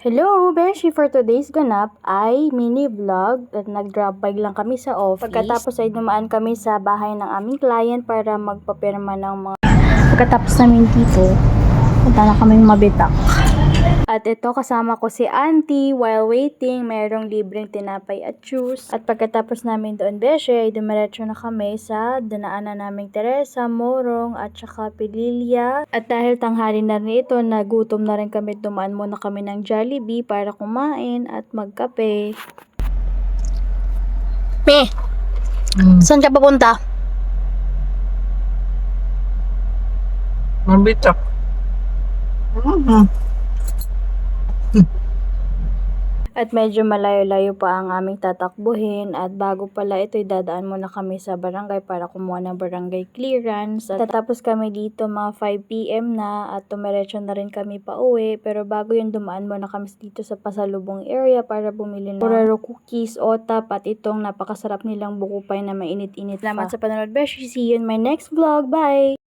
Hello, Beshi! For today's ganap ay mini vlog at nag-drop by lang kami sa office. Pagkatapos ay dumaan kami sa bahay ng aming client para magpapirma ng mga... Pagkatapos namin dito, punta na kaming mabitak. At ito kasama ko si Auntie. While waiting, mayroong libreng tinapay at juice. At pagkatapos namin doon, Beshi, ay dumiretso na kami sa dinaanan naming Teresa, Morong at saka Pililya. At dahil tanghali na rin ito, nagutom na rin kami. Dumaan muna kami ng Jollibee para kumain at magkape. Me, saan ka papunta? Mabitak. At medyo malayo-layo pa ang aming tatakbuhin at bago pala ito dadaan muna kami sa barangay para kumuha ng barangay clearance. At tatapos kami dito mga 5 PM na at tumiretso na rin kami pa uwi, pero bago yun dumaan muna kami dito sa pasalubong area para bumili ng Oreo cookies, otap at itong napakasarap nilang bukupay na mainit-init. Salamat sa panonood, Beshi. See you in my next vlog. Bye!